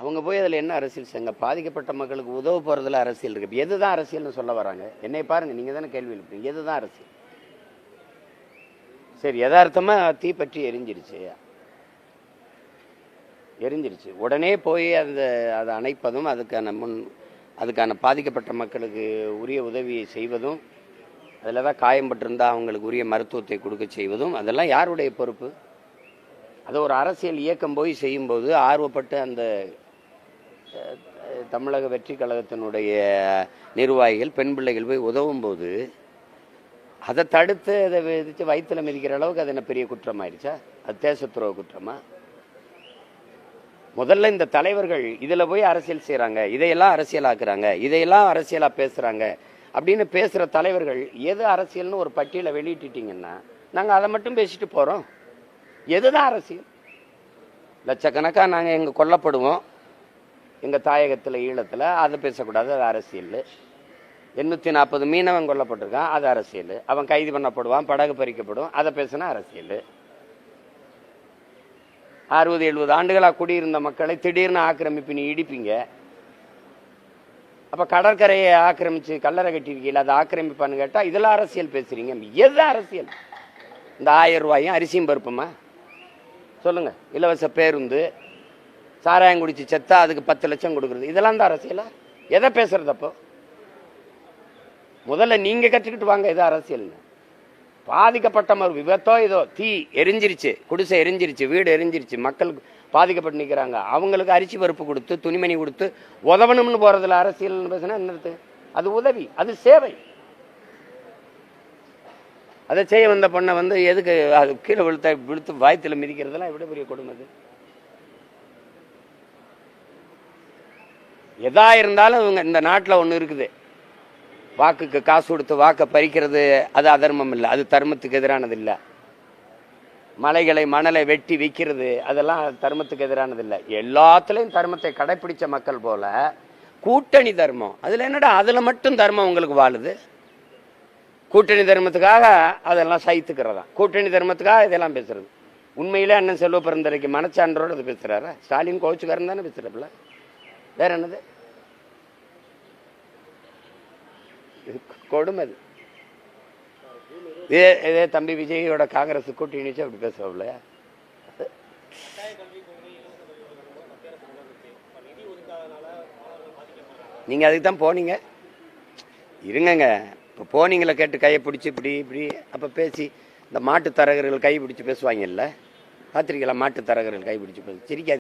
அவங்க போய் அதில் என்ன அரசியல் செய்யுங்க? பாதிக்கப்பட்ட மக்களுக்கு உதவ போகிறதுல அரசியல் இருக்கு. எதுதான் அரசியல்னு சொல்ல வராங்க? என்னை பாருங்க, நீங்கள் தானே கேள்வி எழுப்புறீங்க. எதுதான் அரசியல்? சரி, யதார்த்தமாக தீப்பற்றி எரிஞ்சிருச்சு. உடனே போய் அதை அணைப்பதும் அதுக்கான பாதிக்கப்பட்ட மக்களுக்கு உரிய உதவியை செய்வதும், அதில் தான் காயம்பட்டிருந்தால் அவங்களுக்கு உரிய மருத்துவத்தை கொடுக்க செய்வதும் அதெல்லாம் யாருடைய பொறுப்பு? அது ஒரு அரசியல் இயக்கம் போய் செய்யும்போது ஆர்வப்பட்டு அந்த தமிழக வெற்றி கழகத்தினுடைய நிர்வாகிகள் பெண் பிள்ளைகள் போய் உதவும் போது அதை தடுத்து அதை விதித்து வயிற்றுல மிதிக்கிற அளவுக்கு அது என்ன பெரிய குற்றமாயிருச்சா? அது தேச துரோக குற்றமா? முதல்ல இந்த தலைவர்கள் இதில் போய் அரசியல் செய்கிறாங்க, இதையெல்லாம் அரசியலாக்குறாங்க, இதையெல்லாம் அரசியலாக பேசுகிறாங்க அப்படின்னு பேசுகிற தலைவர்கள் எது அரசியல்னு ஒரு பட்டியலை வெளியிட்டுட்டீங்கன்னா நாங்கள் அதை மட்டும் பேசிட்டு போகிறோம். எதுதான் அரசியல்? லட்சக்கணக்காக நாங்கள் எங்கே கொல்லப்படுவோம், எங்கள் தாயகத்தில் ஈழத்தில், அதை பேசக்கூடாது, அது அரசியல். 840 மீனவன் கொல்லப்பட்டிருக்கான், அது அரசியல். அவன் கைது பண்ணப்படுவான், படகு பறிக்கப்படும், அதை பேசினா அரசியல். 60-70 ஆண்டுகளாக குடியிருந்த மக்களை திடீர்னு ஆக்கிரமிப்பு நீ இடிப்பீங்க. அப்போ கடற்கரையை ஆக்கிரமிச்சு கல்லறை கட்டியிருக்கீங்களா, அதை ஆக்கிரமிப்பான்னு கேட்டால் இதெல்லாம் அரசியல் பேசுறீங்க. எது அரசியல்? இந்த 1000 ரூபாயும் அரிசியும் பருப்புமா சொல்லுங்க? இலவச பேருந்து, சாராயம் குடிச்சு செத்தா அதுக்கு 10 லட்சம் கொடுக்குறது, இதெல்லாம் தான் அரசியலா? எதை பேசுறது? அப்போ முதல்ல நீங்க கற்றுக்கிட்டு வாங்க எது அரசியல்னு. பாதிக்கப்பட்ட மாதிரி விபத்தோ ஏதோ தீ எரிஞ்சிருச்சு, குடிசை எரிஞ்சிருச்சு, வீடு எரிஞ்சிருச்சு, மக்கள் பாதிக்கப்பட்டு நிற்கிறாங்க, அவங்களுக்கு அரிசி பருப்பு கொடுத்து துணிமணி கொடுத்து உதவணும்னு போறதுல அரசியல் பேசினா என்னது? அது உதவி, அது சேவை. அதை செய்ய வந்த பொண்ணை எதுக்கு கீழே விழுத்து வாய்த்துல மிதிக்கிறதுலாம் எவ்வளவு பெரிய கொடுமை. எதா இருந்தாலும் இவங்க இந்த நாட்டில் ஒன்று இருக்குது, வாக்குக்கு காசு கொடுத்து வாக்கை பறிக்கிறது, அது அதர்மம் இல்லை, அது தர்மத்துக்கு எதிரானது இல்லை. மணலை வெட்டி விற்கிறது, அதெல்லாம் தர்மத்துக்கு எதிரானது இல்லை. எல்லாத்துலேயும் தர்மத்தை கடைப்பிடிச்ச மக்கள் போல கூட்டணி தர்மம், அதில் என்னடா அதில் மட்டும் தர்மம் உங்களுக்கு வாழுது? கூட்டணி தர்மத்துக்காக அதெல்லாம் சைத்துக்கிறதா? கூட்டணி தர்மத்துக்காக இதெல்லாம் பேசுறது? உண்மையிலே அண்ணன் செல்வ பிறந்தரைக்கு மனச்சான்றோடு அது பேசுறாரா? ஸ்டாலின் கோச்சுக்காரன் தானே பேசுறப்பல, வேற என்னது? கொடுமை. இதே தம்பி விஜயோட காங்கிரஸ் கூட்டணி அப்படி பேசுவாப்ல. நீங்க அதுக்கு தான் போனீங்க. இருங்க, இப்போ போனீங்களா கேட்டு கையை பிடிச்சி இப்படி அப்போ பேசி இந்த மாட்டு தரகர்கள் கை பிடிச்சி பேசுவாங்கல்ல, பார்த்துருக்கீங்களா? மாட்டு தரகர்கள் கை பிடிச்சி பேச சிரிக்காது.